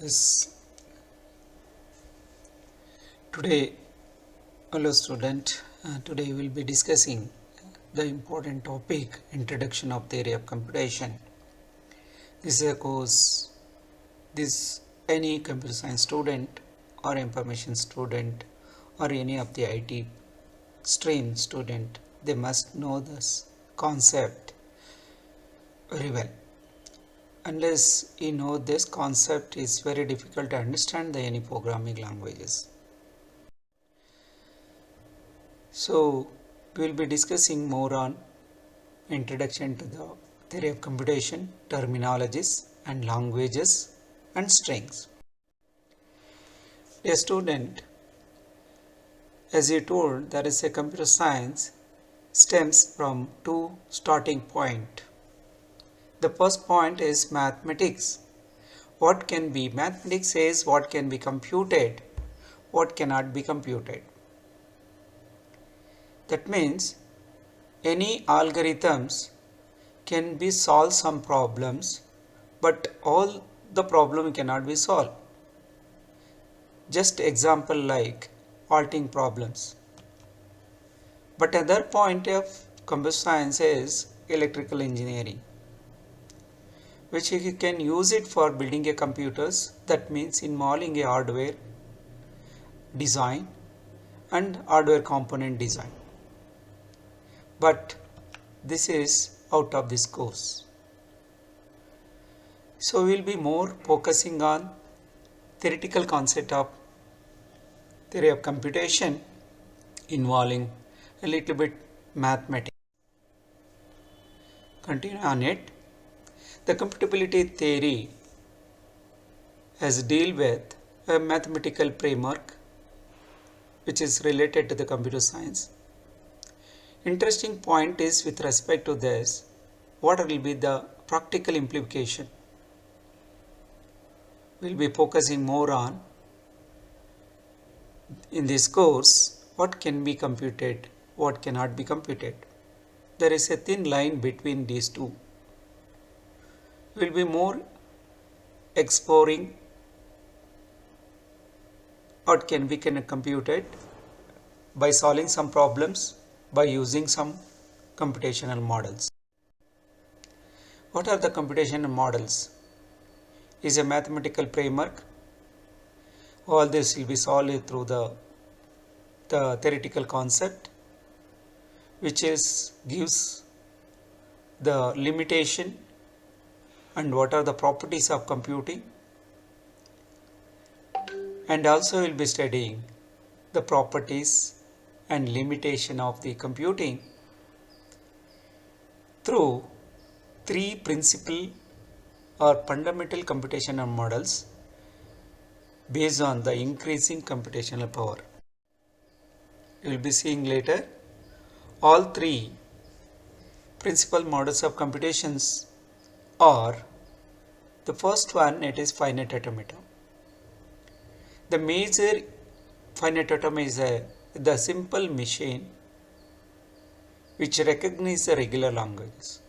Yes, today, hello student. Today we will be discussing the important topic Introduction of Theory of Computation. This is a course. This any computer science student or information student or any of the IT stream student, they must know this concept very well. Unless you know this concept, is very difficult to understand the any programming languages. So we will be discussing more on introduction to the theory of computation, terminologies and languages and strings. Dear student, as you told, there is a computer science stems from two starting point. The first point is mathematics. What can be? Mathematics says what can be computed, what cannot be computed. That means any algorithms can be solve some problems, but all the problem cannot be solved. Just example like halting problems. But other point of computer science is electrical engineering, which you can use it for building a computers. That means involving a hardware design and hardware component design. But this is out of this course. So we will be more focusing on theoretical concept of theory of computation involving a little bit mathematics. Continue on it. The computability theory has deal with a mathematical framework which is related to the computer science. Interesting point is with respect to this, what will be the practical implication? We'll be focusing more on in this course what can be computed, what cannot be computed. There is a thin line between these two. We'll be more exploring what can be computed by solving some problems by using some computational models. What are the computational models? Is a mathematical framework. All this will be solved through the theoretical concept, which is gives the limitation and what are the properties of computing, and also will be studying the properties and limitation of the computing through three principal or fundamental computational models based on the increasing computational power. You will be seeing later all three principal models of computations are the first one, it is finite automata. The major finite automata is the simple machine which recognizes the regular languages.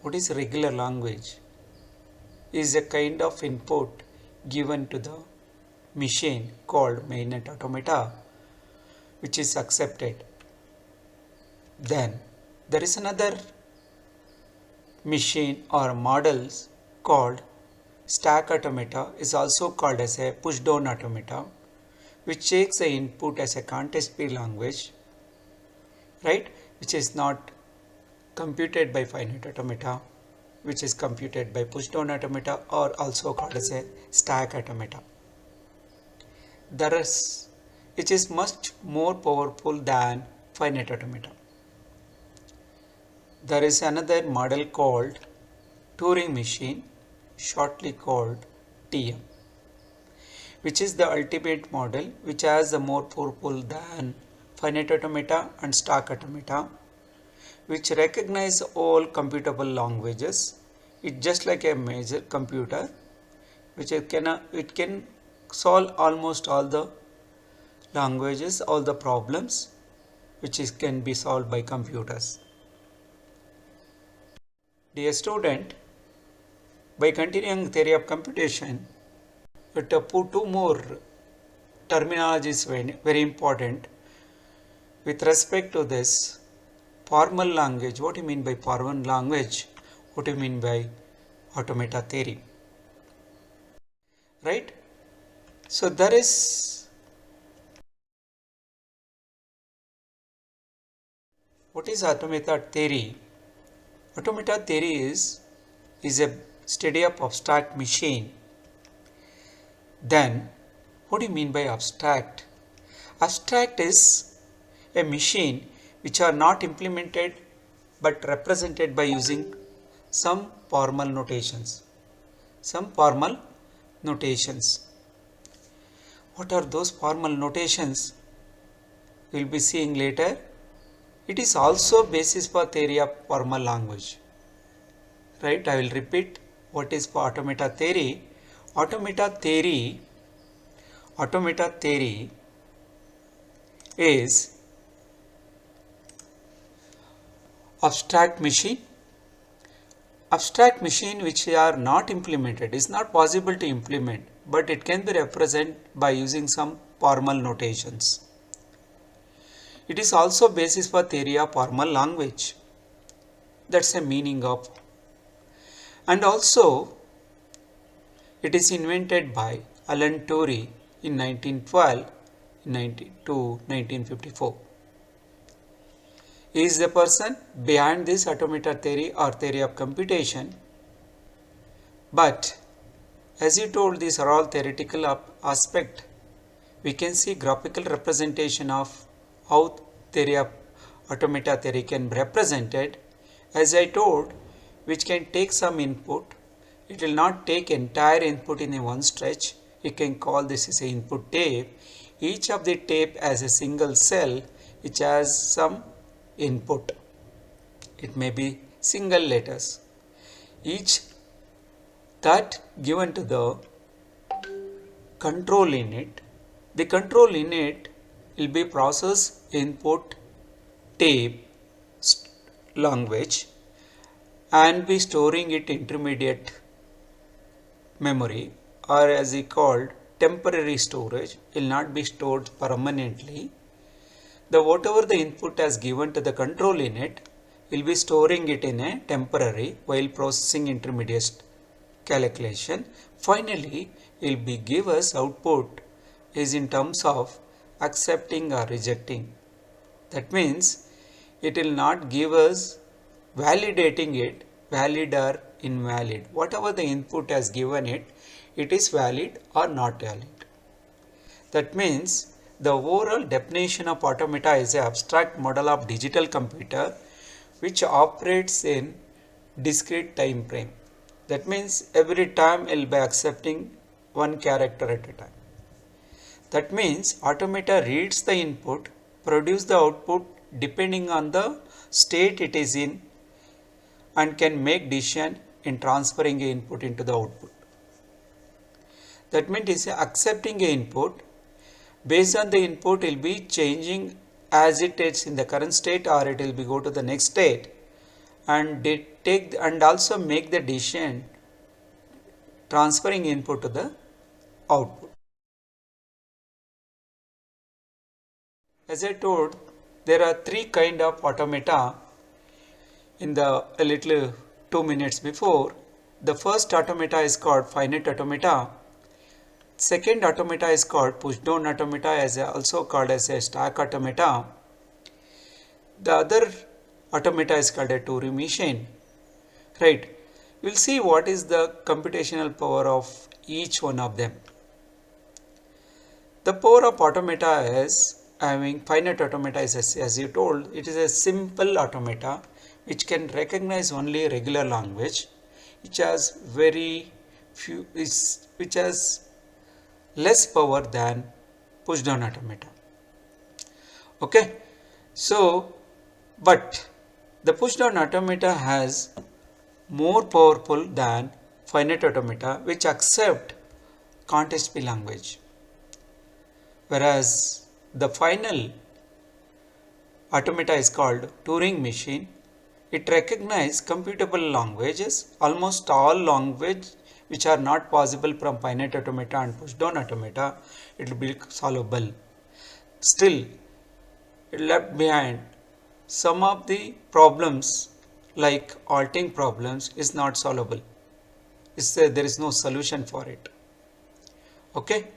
What is regular language? Is a kind of input given to the machine called finite automata, which is accepted. Then there is another machine or models called stack automata, is also called as a push down automata, which takes the input as a context free language, right, which is not computed by finite automata, which is computed by push down automata, or also called as a stack automata. There is, it is much more powerful than finite automata. There is another model called Turing Machine, shortly called TM, which is the ultimate model, which has a more powerful than finite automata and stack automata, which recognize all computable languages. It's just like a major computer, which it can solve almost all the languages, all the problems which can be solved by computers. Dear student, by continuing theory of computation, but put two more terminologies very important with respect to this formal language. What do you mean by formal language? What do you mean by automata theory? Right? So there is, what is automata theory? Automata theory is a study of abstract machine. Then what do you mean by abstract? Abstract is a machine which are not implemented but represented by using some formal notations. Some formal notations. What are those formal notations? We will be seeing later. It is also basis for theory of formal language. Right? I will repeat what is for automata theory. Automata theory is abstract machine. Abstract machine which are not implemented, is not possible to implement, but it can be represented by using some formal notations. It is also basis for theory of formal language. That's the meaning of. And also it is invented by Alan Turing in 1912 to 1954. He is the person behind this automata theory or theory of computation. But as you told, these are all theoretical aspect. We can see graphical representation of how theory of automata theory can be represented. As I told, which can take some input. It will not take entire input in a one stretch. You can call this as a input tape. Each of the tape as a single cell which has some input. It may be single letters. Each that given to the control unit. The control unit will be process input tape language and be storing it intermediate memory, or as we called temporary storage, will not be stored permanently. The whatever the input has given to the control unit will be storing it in a temporary while processing intermediate calculation. Finally, will be give us output is in terms of accepting or rejecting. That means it will not give us validating it, valid or invalid. Whatever the input has given it, it is valid or not valid. That means the overall definition of automata is an abstract model of digital computer which operates in discrete time frame. That means every time it will be accepting one character at a time. That means automata reads the input, produce the output depending on the state it is in, and can make decision in transferring a input into the output. That means it is accepting a input. Based on the input, it will be changing as it is in the current state, or it will be go to the next state, and take and also make the decision transferring input to the output. As I told, there are three kind of automata in the a little 2 minutes before. The first automata is called finite automata. Second automata is called push down automata, as also called as a stack automata. The other automata is called a Turing machine. Right. We will see what is the computational power of each one of them. The power of automata is having finite automata is as you told, it is a simple automata which can recognize only regular language, which has very few which has less power than push down automata. Okay, so but the push down automata has more powerful than finite automata which accept context free language, whereas the final automata is called Turing machine. It recognizes computable languages, almost all language which are not possible from finite automata and push down automata, it will be solvable. Still, it left behind some of the problems like halting problems is not solvable. There is no solution for it. Okay.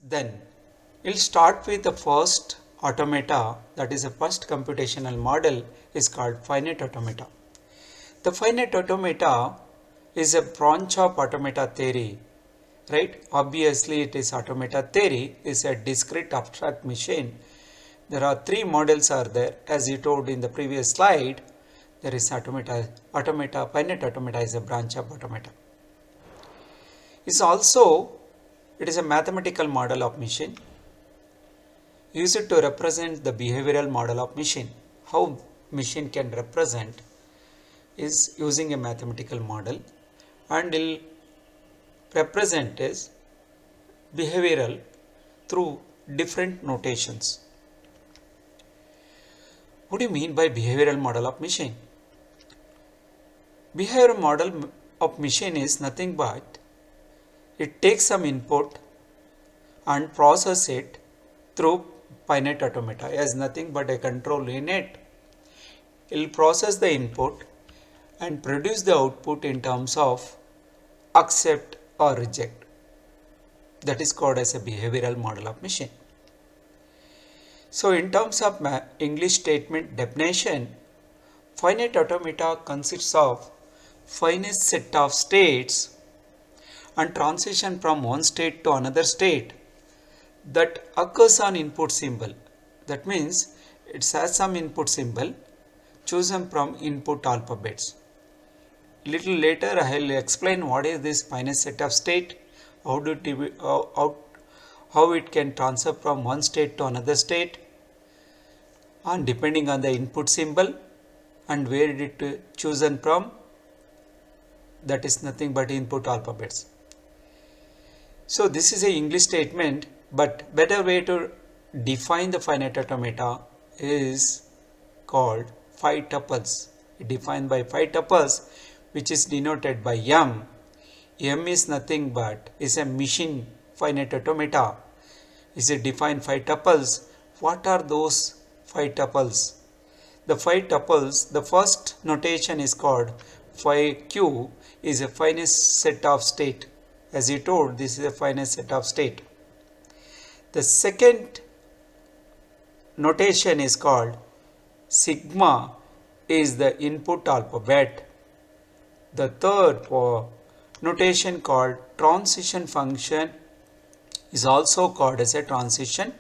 Then we'll start with the first automata, that is the first computational model is called finite automata. The finite automata is a branch of automata theory, right? Obviously it is automata theory is a discrete abstract machine. There are three models are there as you told in the previous slide. There is automata, finite automata is a branch of automata. It is a mathematical model of machine used to represent the behavioral model of machine. How machine can represent is using a mathematical model, and will represent is behavioral through different notations. What do you mean by behavioral model of machine? Behavioral model of machine is nothing but it takes some input and process it through finite automata as nothing but a control in it. It will process the input and produce the output in terms of accept or reject. That is called as a behavioral model of machine. So in terms of English statement definition, finite automata consists of finite set of states and transition from one state to another state that occurs on input symbol. That means it has some input symbol chosen from input alphabets. Little later I will explain what is this finite set of state, how it can transfer from one state to another state, and depending on the input symbol and where it chosen from, that is nothing but input alphabets. So this is a English statement, but better way to define the finite automata is called 5 tuples. Defined by 5 tuples, which is denoted by M. M is nothing but is a machine finite automata. Is it defined 5 tuples? What are those 5 tuples? The 5 tuples, the first notation is called phi q is a finite set of state. As you told, this is a finite set of state. The second notation is called sigma is the input alphabet. The third notation called transition function is also called as a transition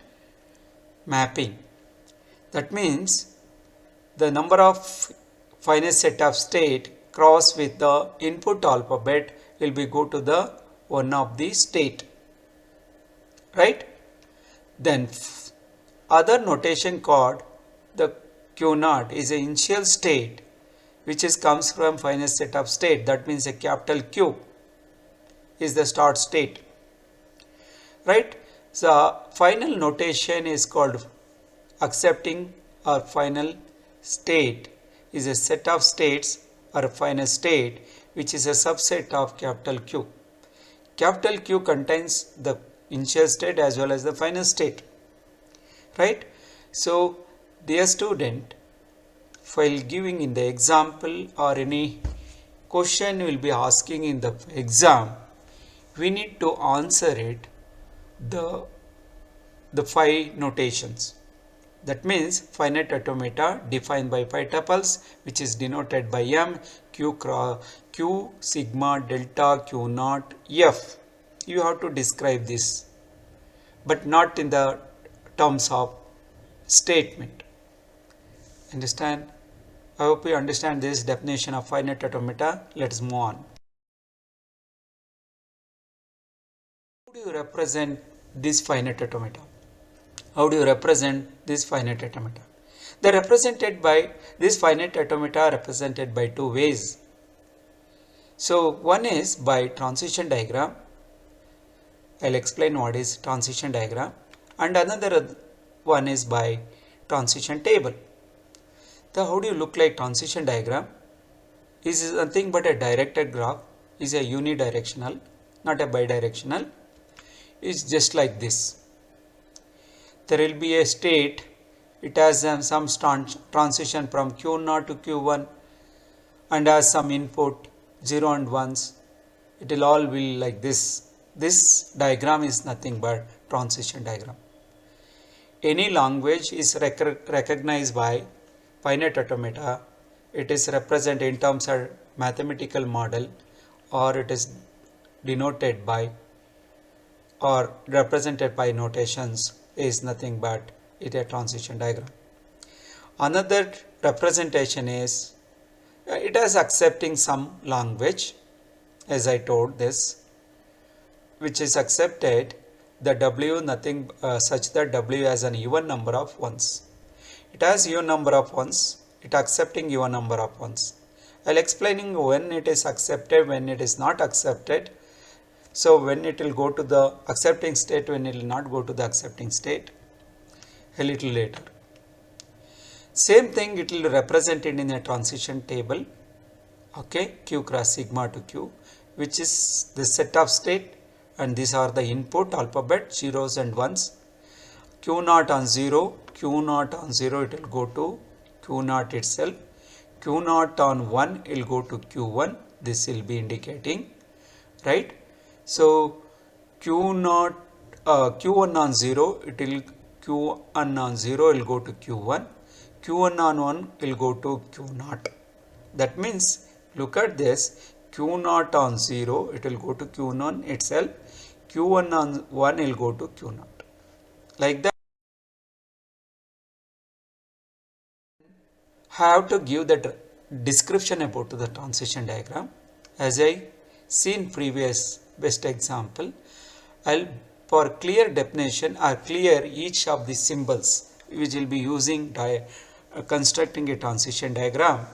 mapping. That means the number of finite set of state cross with the input alphabet will be go to the one of the state, right? Then other notation called the q naught is an initial state which is comes from finite set of state. That means a capital Q is the start state, right? So final notation is called accepting or final state is a set of states or a final state which is a subset of capital Q. Capital Q contains the initial state as well as the final state, right? So dear student, while giving in the example or any question will be asking in the exam, we need to answer it the 5 notations. That means finite automata defined by 5 tuples which is denoted by M, Q, sigma, delta, Q naught, F. You have to describe this, but not in the terms of statement. Understand? I hope you understand this definition of finite automata. Let's move on. How do you represent this finite automata? How do you represent this finite automata? They are represented by this finite automata represented by 2 ways. So one is by transition diagram. I'll explain what is transition diagram, and another one is by transition table. How do you look like transition diagram? is nothing but a directed graph, is a unidirectional, not a bidirectional. It's just like this. There will be a state, it has some transition from Q0 to Q1 and has some input 0 and 1s. It will all be like this. This diagram is nothing but transition diagram. Any language is recognized by finite automata. It is represented in terms of mathematical model, or it is denoted by or represented by notations, is nothing but it a transition diagram. Another representation is it is accepting some language, as I told this, which is accepted the W nothing such that W has an even number of ones. It has even number of ones, it accepting even number of ones. I'll explaining when it is accepted, when it is not accepted. So when it will go to the accepting state, when it will not go to the accepting state, a little later. Same thing it will represent it in a transition table, okay, Q cross sigma to Q, which is the set of state, and these are the input alphabet zeros and ones. Q0 on 0, Q0 on 0 it will go to Q0 itself, Q0 on 1 it will go to Q1, this will be indicating, right. So Q0, Q1 on 0, it will Q1 on 0 will go to Q1, Q1 on 1 will go to Q0. That means, look at this, Q0 on 0, it will go to Q0 itself, Q1 on 1 will go to Q0. Like that, have to give the description about the transition diagram. As I seen previous best example, I'll for clear definition or clear each of the symbols which will be using constructing a transition diagram.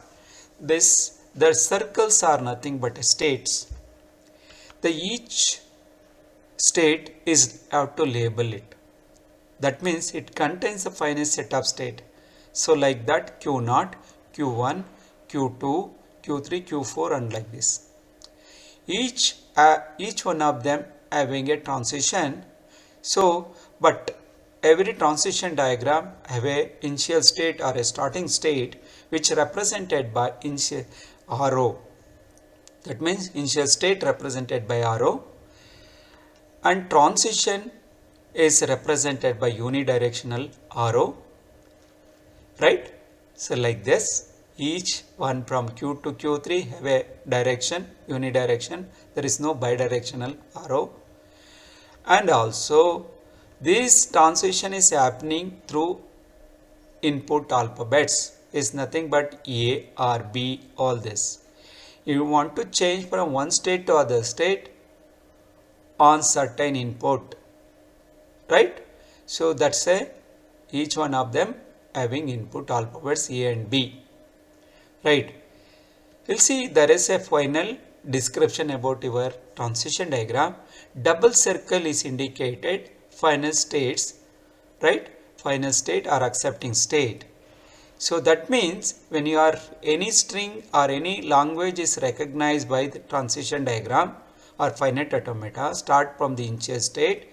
The circles are nothing but states. The each state is have to label it. That means it contains a finite set of state. So like that Q0, Q1, Q2, Q3, Q4 and like this. Each one of them having a transition. So, but every transition diagram have a initial state or a starting state which represented by initial RO. That means initial state represented by RO, and transition is represented by unidirectional RO, right. So like this, each one from Q to Q3 have a direction, unidirection, there is no bidirectional RO. And also this transition is happening through input alphabets, is nothing but A or B, all this. You want to change from one state to other state on certain input, right. So that's a each one of them having input alphabets A and B, right. You'll see there is a final description about your transition diagram. Double circle is indicated final states, right, final state or accepting state. So that means when you are any string or any language is recognized by the transition diagram or finite automata, start from the initial state.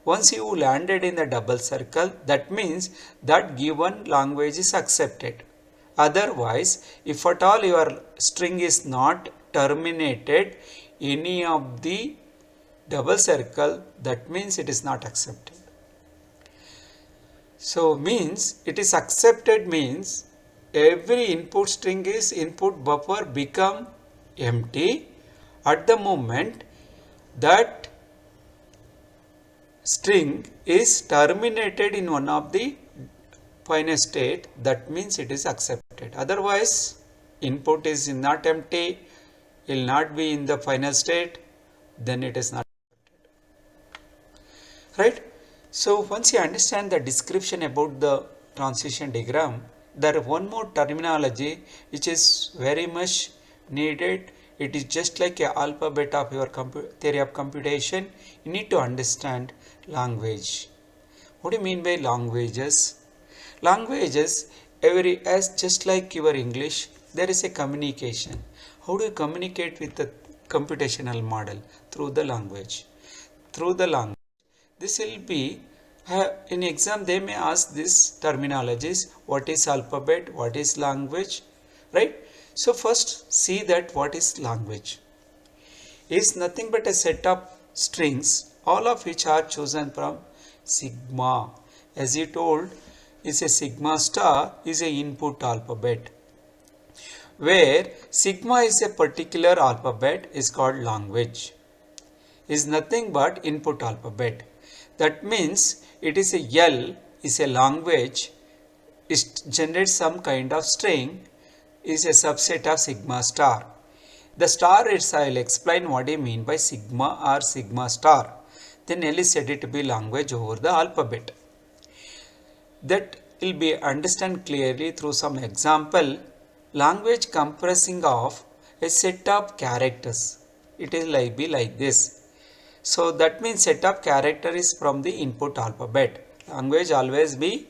Once you landed in the double circle, that means that given language is accepted. Otherwise, if at all your string is not terminated any of the double circle, that means it is not accepted. So means it is accepted means every input string is input buffer become empty at the moment that string is terminated in one of the final state, that means it is accepted. Otherwise input is not empty, will not be in the final state, then it is not accepted, right. So once you understand the description about the transition diagram, there is one more terminology which is very much needed. It is just like a alphabet of your theory of computation. You need to understand language. What do you mean by languages? Languages, as just like your English, there is a communication. How do you communicate with the computational model? Through the language. Through the language. This will be, in exam they may ask this terminologies, what is alphabet, what is language, right? So first see that what is language. Is nothing but a set of strings, all of which are chosen from sigma. As you told, is a sigma star is a input alphabet, where sigma is a particular alphabet is called language, is nothing but input alphabet. That means it is a L is a language, it generates some kind of string, is a subset of sigma star. The star is, I will explain what I mean by sigma or sigma star. Then L is said it to be language over the alphabet. That will be understand clearly through some example. Language comprising of a set of characters. It is like this. So that means set of character is from the input alphabet. Language always be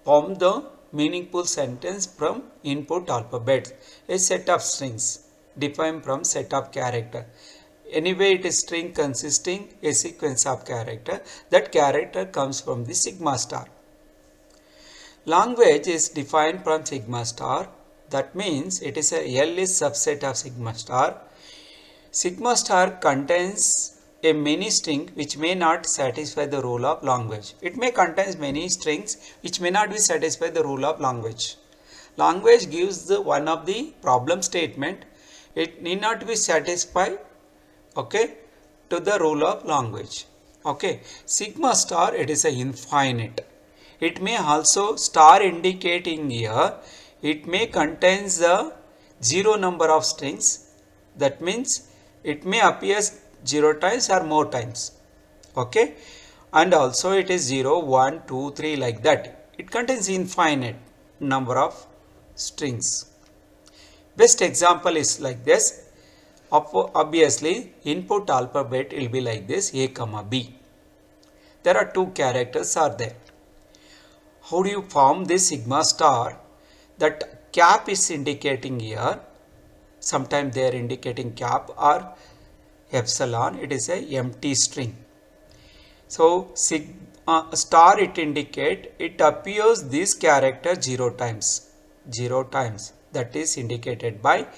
form the meaningful sentence from input alphabet. A set of strings defined from set of character. Anyway, it is string consisting a sequence of character. That character comes from the sigma star. Language is defined from sigma star. That means it is a L is subset of sigma star. Sigma star contains a many string which may not satisfy the rule of language. It may contain many strings which may not be satisfy the rule of language. Language gives the one of the problem statement. It need not be satisfied, okay, to the rule of language. Okay, sigma star, it is a infinite. It may also star indicating here, it may contains the zero number of strings. That means it may appear 0 times or more times. Okay, and also it is 0, 1, 2, 3 like that. It contains infinite number of strings. Best example is like this. Obviously input alphabet will be like this, A comma B. There are two characters are there. How do you form this sigma star? That cap is indicating here. Sometimes they are indicating cap or epsilon. It is a empty string. So sigma star it indicate, it appears this character 0 times. 0 times. That is indicated by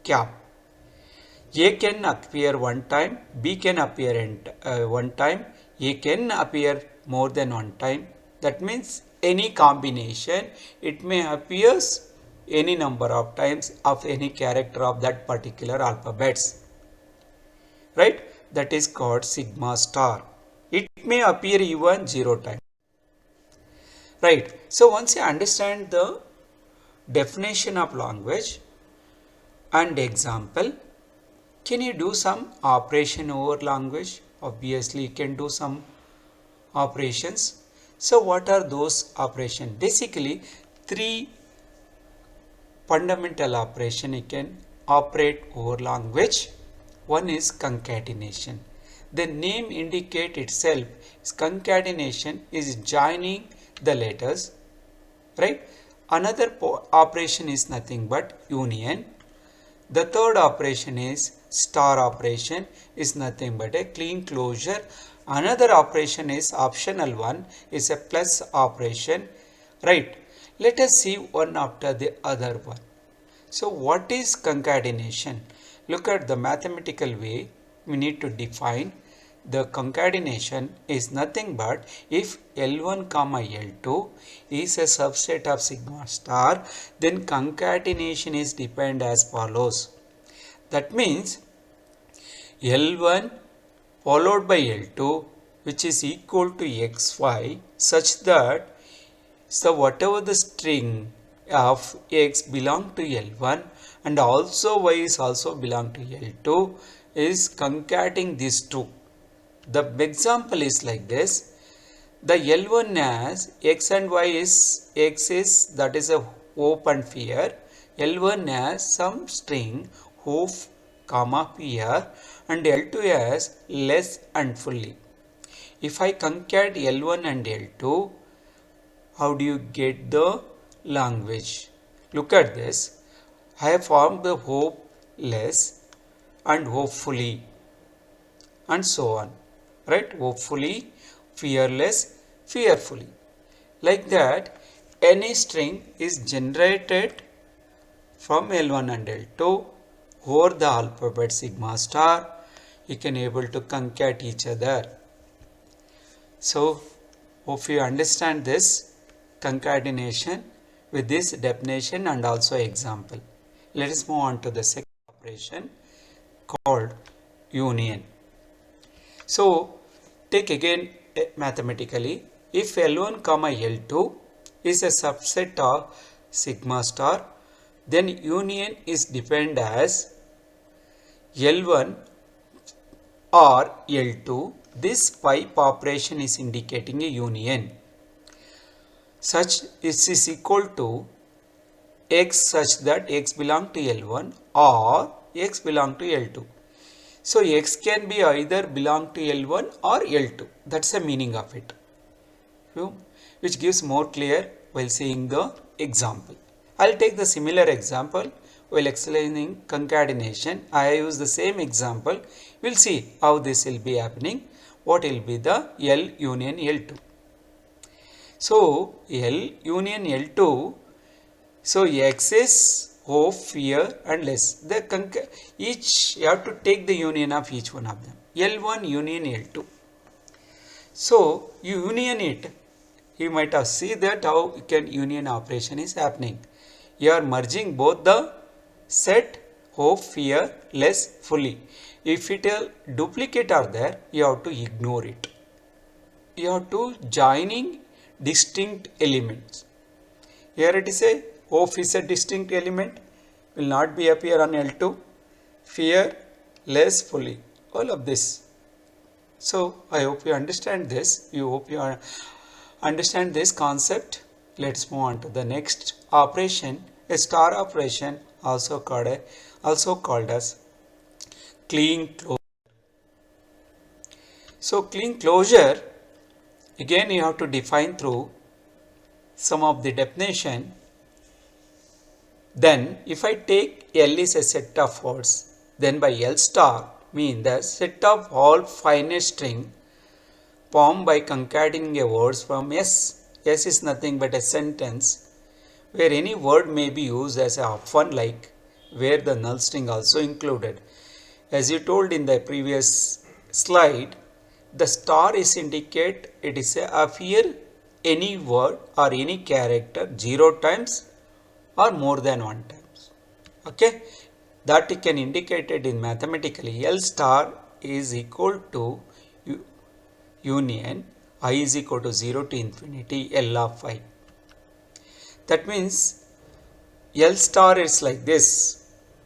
cap. A can appear one time, B can appear one time, A can appear more than one time. That means any combination, it may appear any number of times of any character of that particular alphabets. Right? That is called sigma star. It may appear even 0 times. Right? So once you understand the definition of language and example, can you do some operation over language? Obviously, you can do some operations. So what are those operations? Basically, three fundamental operations you can operate over language. One is concatenation. The name indicate itself. Concatenation is joining the letters, right? Another operation is nothing but union. The third operation is star operation, is nothing but a clean closure. Another operation is optional one, is a plus operation, right? Let us see one after the other one. So what is concatenation? Look at the mathematical way. We need to define the concatenation is nothing but if L1 comma L2 is a subset of sigma star, then concatenation is defined as follows. That means L1 followed by L2 which is equal to xy such that so whatever the string of x belong to L1 and also y is also belong to L2 is concatenating these two. The example is like this. The L1 has x and y is x is that is a hope and fear. L1 has some string hope comma fear and L2 has less and fully. If I concate L1 and L2, how do you get the language? Look at this. I have formed the hopeless and hopefully and so on, right? Hopefully, fearless, fearfully. Like that, any string is generated from L1 and L2 over the alphabet sigma star. You can able to concat each other. So, hope you understand this concatenation with this definition and also example. Let us move on to the second operation called union. So, take again mathematically, if L1 comma L2 is a subset of sigma star, then union is defined as L1 or L2. This pipe operation is indicating a union. Such is equal to x such that x belong to L1 or x belong to L2. So x can be either belong to L1 or L2. That's the meaning of it, which gives more clear while seeing the example. I'll take the similar example while explaining concatenation. I use the same example. We'll see how this will be happening. What will be the L union L2. So L union L2. So X is hope, fear and less. Each you have to take the union of each one of them. L1 union L2. So you union it. You might have seen that how can union operation is happening. You are merging both the set, hope, fear, less fully. If it duplicate are there, you have to ignore it. You have to joining distinct elements. Here it is a hope is a distinct element, will not be appear on L2, fear, less, fully, all of this. So I hope you understand this. You hope you understand this concept. Let's move on to the next operation, a star operation, also called as clean closure. So clean closure, again you have to define through some of the definition. Then if I take L is a set of words, then by L star mean the set of all finite string formed by concatenating a words from S. S is nothing but a sentence where any word may be used as a often like where the null string also included. As you told in the previous slide, the star is indicate it is a appear any word or any character 0 times or more than 1 times. Okay, that it can indicate it in mathematically. L star is equal to union I is equal to 0 to infinity L of I. That means L star is like this.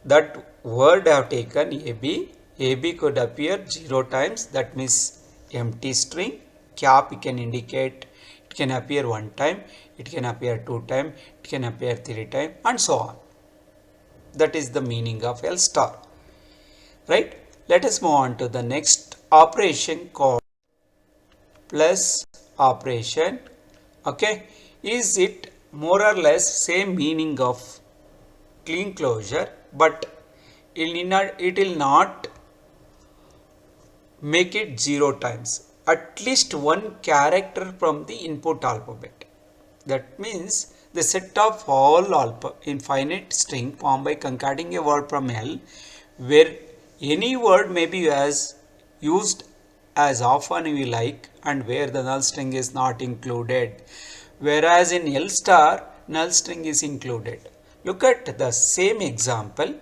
That word I have taken AB. AB could appear 0 times. That means empty string. Cap can indicate it can appear 1 time. It can appear 2 times. It can appear 3 times and so on. That is the meaning of L star. Right? Let us move on to the next operation called plus operation. Okay, is it more or less same meaning of clean closure, but it will not make it 0 times, at least one character from the input alphabet. That means the set of all infinite string formed by concatenating a word from L, where any word may be used as often we like and where the null string is not included. Whereas in L star, null string is included. Look at the same example.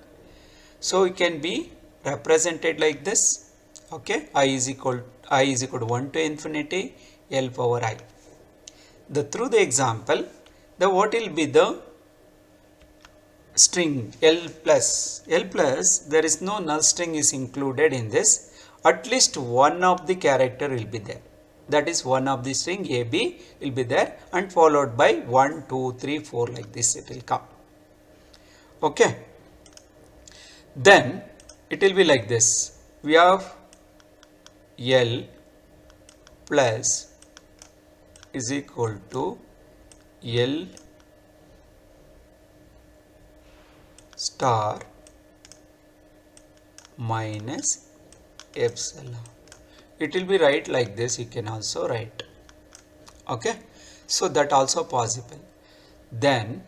So it can be represented like this. Okay, I is equal to 1 to infinity L power I. Through the example, what will be the string L plus. There is no null string is included in this. At least one of the character will be there. That is one of the string AB will be there and followed by 1, 2, 3, 4 like this it will come. Okay. Then it will be like this. We have L plus is equal to L star minus epsilon. It will be right like this, you can also write. Okay, so that also possible. Then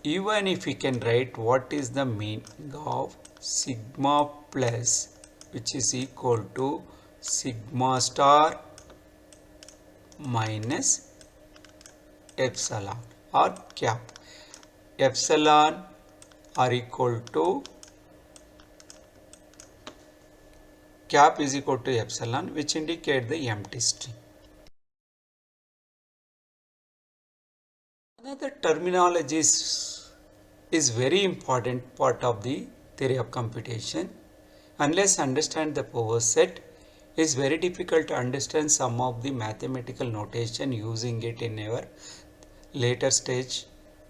even if we can write what is the meaning of sigma plus, which is equal to sigma star minus epsilon or cap. Epsilon are equal to cap is equal to epsilon, which indicate the empty string. Another terminologies is very important part of the theory of computation. Unless understand the power set, it is very difficult to understand some of the mathematical notation using it in our later stage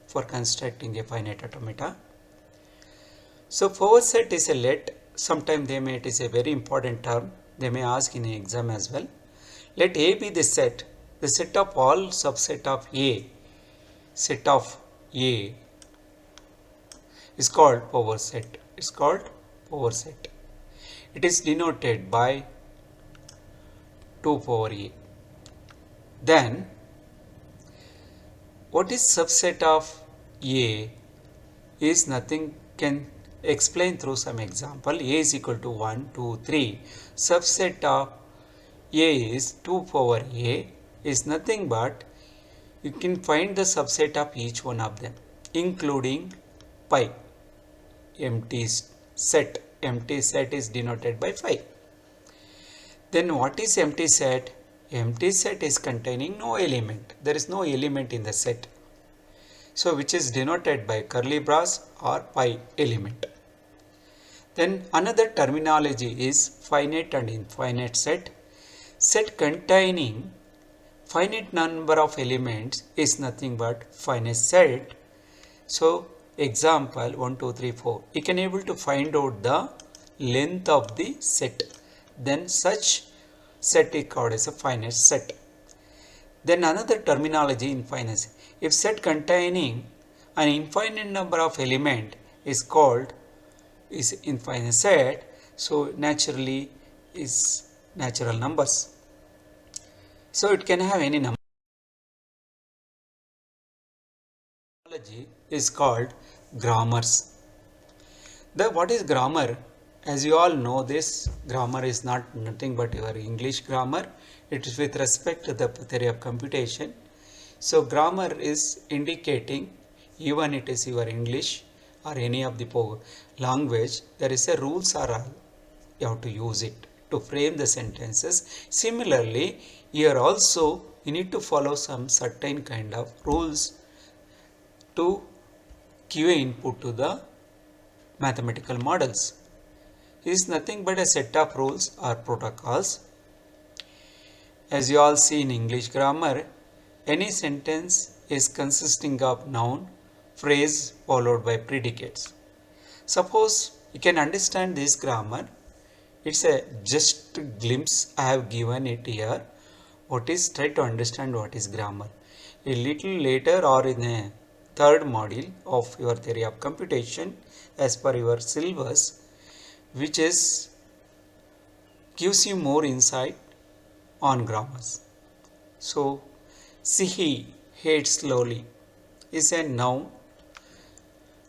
for constructing a finite automata. So power set is a let. Sometimes it is a very important term. They may ask in an exam as well. Let A be the set of all subset of A. Set of A is called power set. It's called power set. It is denoted by 2 power A. Then what is subset of A is nothing, can explain through some example. A is equal to 1, 2, 3. Subset of A is 2 power A is nothing but you can find the subset of each one of them, including pi. Empty set. Empty set is denoted by 5. Then what is empty set? Empty set is containing no element. There is no element in the set. So which is denoted by curly brace or pi element. Then another terminology is finite and infinite set. Set containing finite number of elements is nothing but finite set. So example 1, 2, 3, 4. You can able to find out the length of the set. Then such set is called as a finite set. Then another terminology, infinite. If set containing an infinite number of element is called is infinite set, so naturally is natural numbers. So it can have any number. Terminology is called grammars. What is grammar? As you all know, this grammar is nothing but your English grammar. It is with respect to the theory of computation. So grammar is indicating, even it is your English or any of the language, there is a rules or you have to use it to frame the sentences. Similarly, here also you need to follow some certain kind of rules to give input to the mathematical models. It is nothing but a set of rules or protocols. As you all see in English grammar, any sentence is consisting of noun, phrase followed by predicates. Suppose you can understand this grammar. It's a just glimpse I have given it here. Try to understand what is grammar. A little later or in a third module of your theory of computation as per your syllabus, which is gives you more insight on grammars. So see, hate slowly is a noun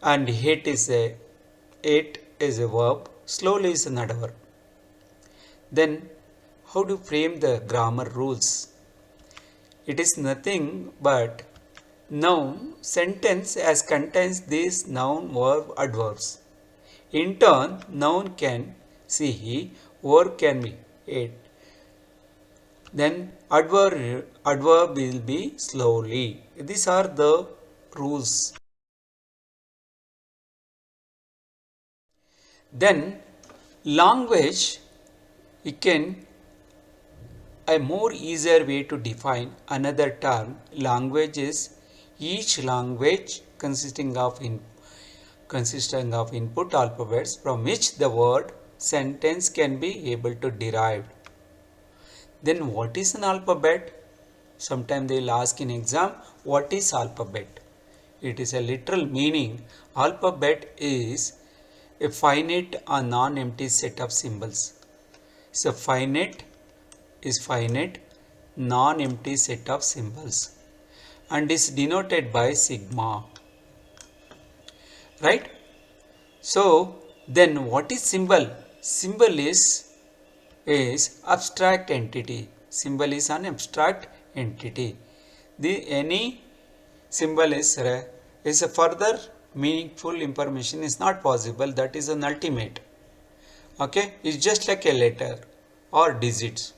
and hate is a verb, slowly is an adverb. Then how to frame the grammar rules? It is nothing but noun sentence as contains these noun verb adverbs. In turn, noun can see he, verb can be it. Then adverb will be slowly. These are the rules. Then language, you can a more easier way to define another term. Language is each language consisting of input alphabets from which the word sentence can be able to derived. Then what is an alphabet? Sometimes they will ask in exam, what is alphabet? it is a literal meaning. Alphabet is a finite or non-empty set of symbols. So finite non-empty set of symbols and is denoted by sigma, right? So then what is symbol? Symbol is abstract entity. Symbol is an abstract entity. Any symbol is a further meaningful information is not possible. That is an ultimate. Okay, it's just like a letter or digits.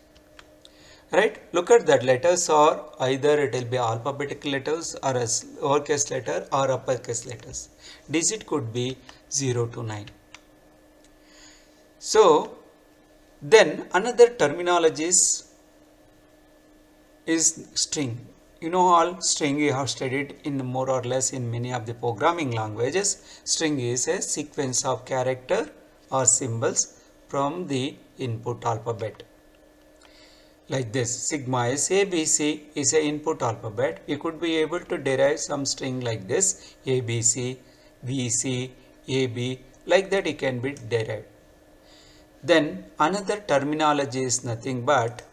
Right? Look at that. Letters are either it will be alphabetical letters or a lowercase letter or uppercase letters. Digit could be 0 to 9. So then another terminologies is string. You know all string you have studied in more or less in many of the programming languages. String is a sequence of character or symbols from the input alphabet. Like this, sigma is ABC is a input alphabet. You could be able to derive some string like this, ABC, VC, AB, like that it can be derived. Then another terminology is nothing but,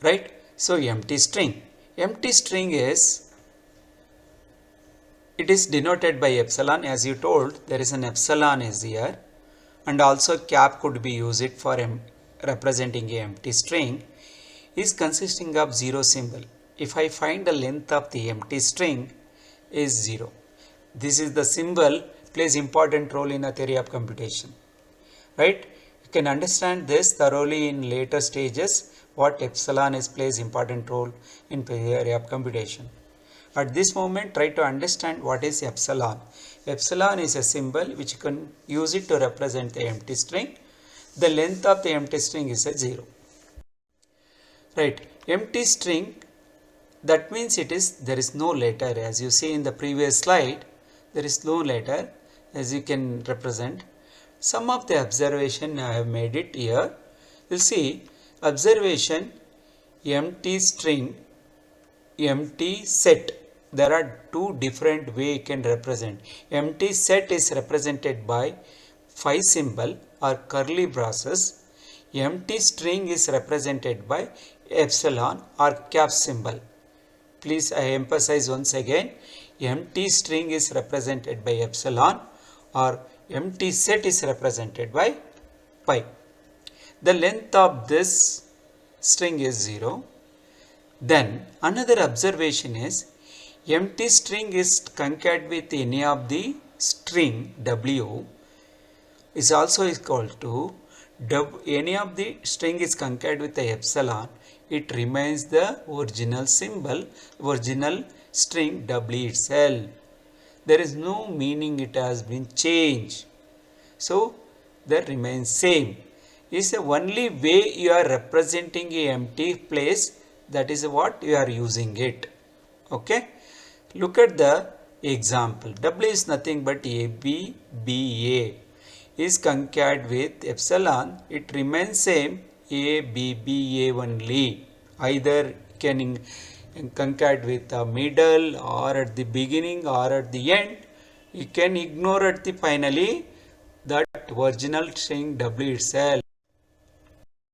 right? So empty string. Empty string is, it is denoted by epsilon. As you told, there is an epsilon is here, and also cap could be used for representing a empty string, is consisting of 0 symbol. If I find the length of the empty string is 0, this is the symbol plays important role in a theory of computation, right? You can understand this thoroughly in later stages what epsilon is plays important role in theory of computation. At this moment, try to understand what is epsilon. Epsilon is a symbol which you can use it to represent the empty string. The length of the empty string is a 0. Right, empty string, that means there is no letter. As you see in the previous slide, there is no letter as you can represent. Some of the observation I have made it here. You see, observation, empty string, empty set. There are two different ways you can represent. Empty set is represented by 5 symbol or curly braces. Empty string is represented by epsilon or cap symbol. Please, I emphasize once again, empty string is represented by epsilon or empty set is represented by pi. The length of this string is 0. Then another observation is empty string is concatenated with any of the string W is also equal to any of the string is concatenated with the epsilon, it remains the original symbol, original string W itself. There is no meaning it has been changed. So that remains same. Is the only way you are representing a empty place, that is what you are using it. Okay. Look at the example. W is nothing but AB, BA is concatenated with epsilon. It remains same A, B, B, A only. Either can concatenate with the middle or at the beginning or at the end. You can ignore at the finally that original string W itself.